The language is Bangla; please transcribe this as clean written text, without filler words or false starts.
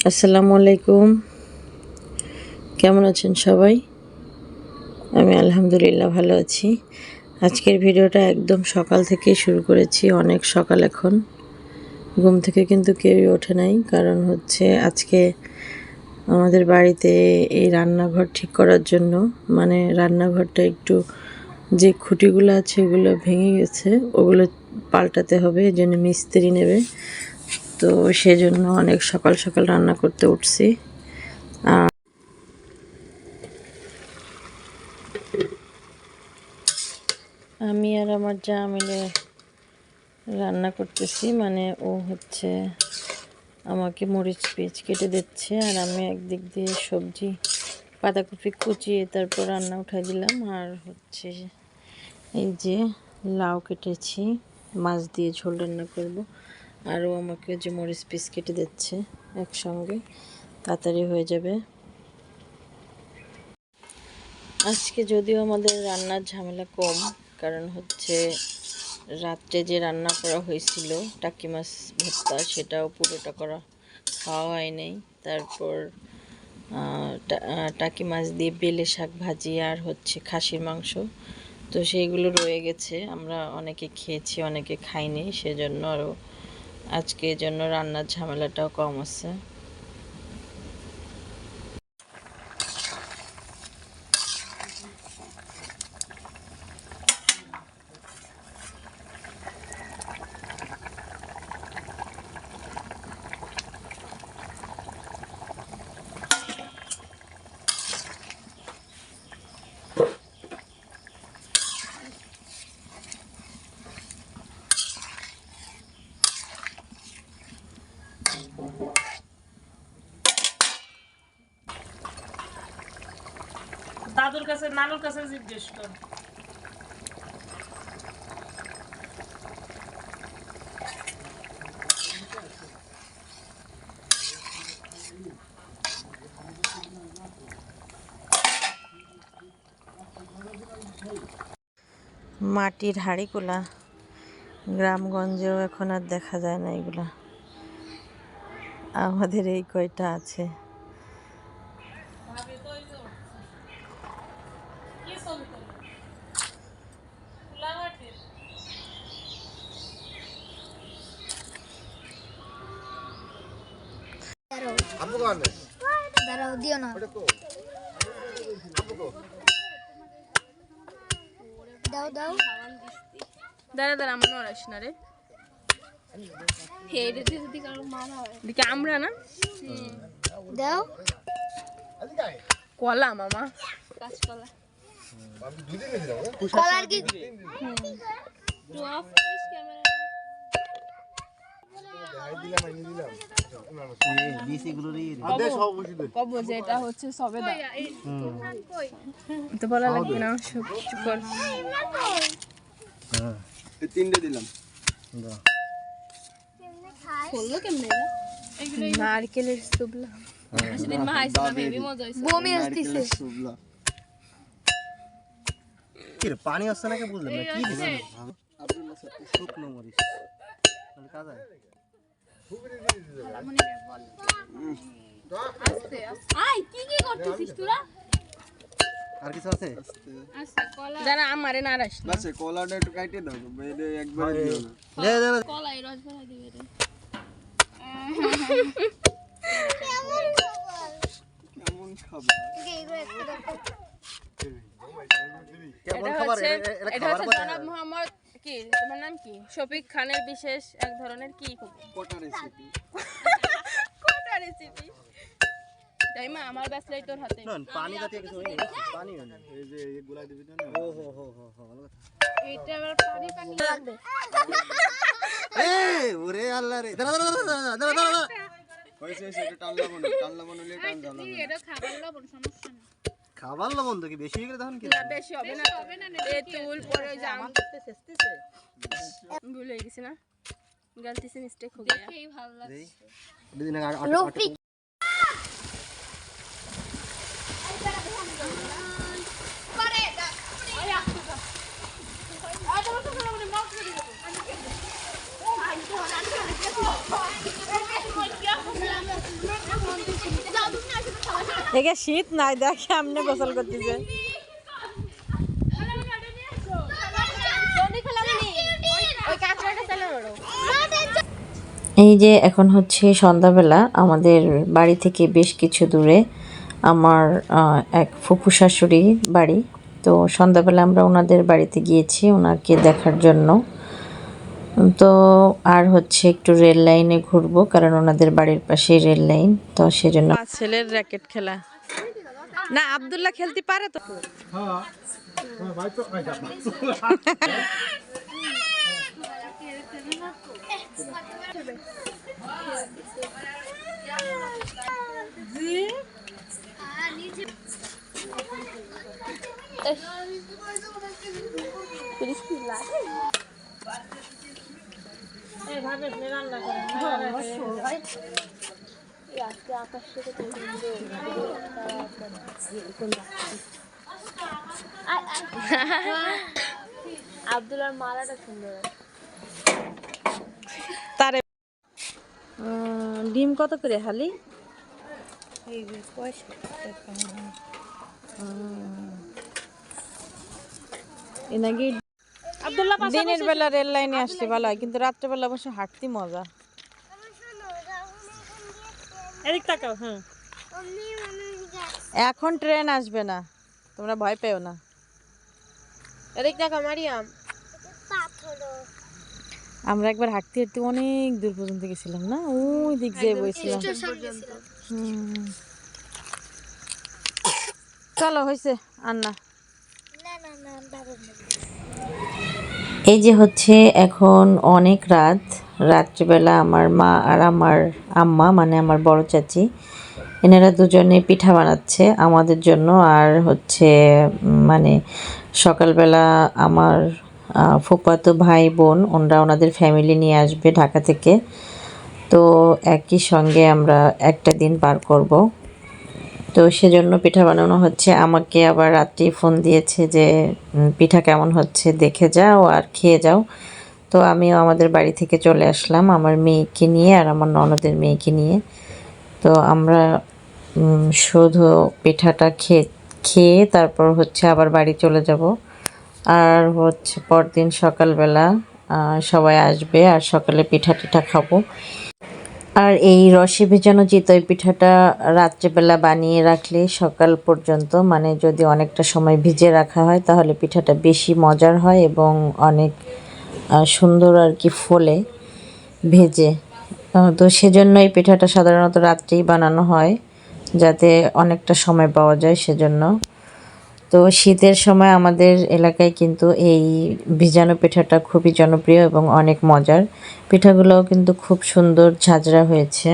আসসালামু আলাইকুম। কেমন আছেন সবাই? আমি আলহামদুলিল্লাহ ভালো আছি। আজকের ভিডিওটা একদম সকাল থেকেই শুরু করেছি। অনেক সকাল এখন, ঘুম থেকে কিন্তু কেউই ওঠে নাই। কারণ হচ্ছে আজকে আমাদের বাড়িতে এই রান্নাঘর ঠিক করার জন্য, মানে রান্নাঘরটা একটু যে খুঁটিগুলো আছে ওগুলো ভেঙে গেছে, ওগুলো পাল্টাতে হবে, এই জন্য মিস্ত্রি নেবে। তো সেজন্য অনেক সকাল সকাল রান্না করতে উঠছি। আমি আর আমার যা মিলে রান্না করতেছি, মানে ও হচ্ছে আমাকে মরিচ পেঁয়াজ কেটে দিচ্ছে, আর আমি একদিক দিয়ে সবজি বাঁধাকপি কুচিয়ে তারপর রান্না উঠাই দিলাম। আর হচ্ছে এই যে লাউ কেটেছি, মাছ দিয়ে ঝোল রান্না করব। আর ও আমাকে যে মরিচ পিস কেটে দিচ্ছে, একসঙ্গে তাড়াতাড়ি হয়ে যাবে। আজকে যদিও আমাদের রান্নার ঝামেলা কম, কারণ হচ্ছে রাত্রে যে রান্না করা হয়েছিল টাকি মাছ ভর্তা, সেটাও পুরোটা খাওয়া হয় নাই। তারপর টাকি মাছ দিয়ে বেলে শাক ভাজি আর হচ্ছে খাসির মাংস, তো সেইগুলো রয়ে গেছে। আমরা অনেকে খেয়েছি, অনেকে খাইনি, সেজন্য আরও আজকে জন্য রান্নার ঝামেলাটাও কম আছে। দাদুর কাছে নানুর কাছে জিজ্ঞেস কর। মাটির হাঁড়িগুলা গ্রামগঞ্জেও এখন আর দেখা যায় না, এগুলা আমাদের এই কয়টা আছে। দাঁড়াও, দিও না। দাও দাও, দাঁড়া দাঁড়া, আমার নড়াস না রে। এদিকে আমরা না দাও। কলা মামা, কলার কি কব যে এটা হচ্ছে সবেদা, তো বলা লাগবে না। চুপ কর। তিনটে দিলাম। নারকেলের সুবলা, বমি আসতেছে। পানি আসছে নাকি বুঝলাম না, কি দিছে শুকনো মরিচ কাজা। আর কিছু আছে? যারা আমারে নারাস না। আচ্ছা, কলাটা একটু কাটে দাও, বেদে একবার দিও না। কলাই রস ভরা দিবে রে। কেমন খাবার? কেমন খাবার? এটা হচ্ছে জনাব মোহাম্মদ, কি তোমার নাম কি? শফিক খানের বিশেষ এক ধরনের কি কোটা রেসিপি। কোটা রেসিপি। তাইমা আমার ব্যাচলাই তোর হাতে। না, পানি জাতীয় কিছু হয়নি, পানি হয়নি। এই যে এগুলা দিবি না। ও হো হো হো হো, ভালো কথা। এটা আবার পানি পানি লাগবে। এই ওরে আল্লাহ রে, দাঁড়া দাঁড়া দাঁড়া দাঁড়া দাঁড়া। হইছে এটা টান লবণ হলে টান দাও না। এটা খাবার লবণ, সমস্যা না। খাবার লবণ তো কি বেশি হয়ে গেলে তখন কি? না বেশি হবে না, এই তুল পরে যা আমাকে শেষতেছে। ভুলে গেছি না, গলতি সে মিস্টেক हो गया। এই ভালো লাগছে। দুদিন আগে রফিক একে শীত নাই দেখে আমনে গোসল করতেছে। এই যে এখন হচ্ছে সন্ধ্যাবেলা, আমাদের বাড়ি থেকে বেশ কিছু দূরে আমার এক ফুফু শাশুড়ি বাড়ি। তো সন্ধ্যাবেলা আমরা ওনাদের বাড়িতে গিয়েছি ওনাকে দেখার জন্য। তো আর হচ্ছে একটু রেল লাইনে ঘুরবো, কারণ ওনাদের বাড়ির পাশেই রেল লাইন, তো সেজন্য। ছেলের র্যাকেট খেলা না, আব্দুল্লাহ খেলতে পারে তো। আব্দুল্লাহর মালাটা সুন্দর। তারে ডিম কত করে হালি? দিনের বেলা রেল লাইনে আসলে ভালো হয়, কিন্তু রাত্রেবেলা বসে হাঁটতে মজা। এদিক তাকাও। হ্যাঁ, এখন ট্রেন আসবে না, তোমরা ভয় পেও না। এদিক তাকাও মারিয়াম। আমরা একবার হাঁটতে হাঁটতে অনেক দূর পর্যন্ত গেছিলাম না, ওই দিক দিয়ে বসছিলাম। চলো হয়েছে আর না। এই যে হচ্ছে এখন অনেক রাত, রাত্রিবেলা আমার মা আর আমার আম্মা মানে আমার বড় চাচি, এনারা দুজনে পিঠা বানাচ্ছে আমাদের জন্য। আর হচ্ছে মানে সকালবেলা আমার ফুফাতো ভাই বোন ওনারা ওনাদের ফ্যামিলি নিয়ে আসবে ঢাকা থেকে। তো একই সঙ্গে আমরা একটা দিন পার করব, তো সেজন্য পিঠা বানানো হচ্ছে। আমাকে আবার রাত্রি ফোন দিয়েছে যে পিঠা কেমন হচ্ছে দেখে যাও আর খেয়ে যাও। তো আমিও আমাদের বাড়ি থেকে চলে আসলাম আমার মেয়েকে নিয়ে আর আমার ননদের মেয়েকে নিয়ে। তো আমরা শুধু পিঠাটা খেয়ে তারপর হচ্ছে আবার বাড়ি চলে যাব। আর হচ্ছে পরদিন সকালবেলা সবাই আসবে আর সকালে পিঠা টিঠা খাবো। আর এই রসে ভেজানো চিতই পিঠাটা রাত্রেবেলা বানিয়ে রাখলে সকাল পর্যন্ত, মানে যদি অনেকটা সময় ভিজে রাখা হয় তাহলে পিঠাটা বেশি মজার হয় এবং অনেক সুন্দর আর কি ফোলে ভেজে। তো সেজন্য এই পিঠাটা সাধারণত রাত্রেই বানানো হয় যাতে অনেকটা সময় পাওয়া যায় সেজন্য। তো শীতের সময় আমাদের এলাকায় কিন্তু এই ভিজানো পিঠাটা খুবই জনপ্রিয় এবং অনেক মজার। পিঠাগুলোও কিন্তু খুব সুন্দর ঝাঁঝরা হয়েছে।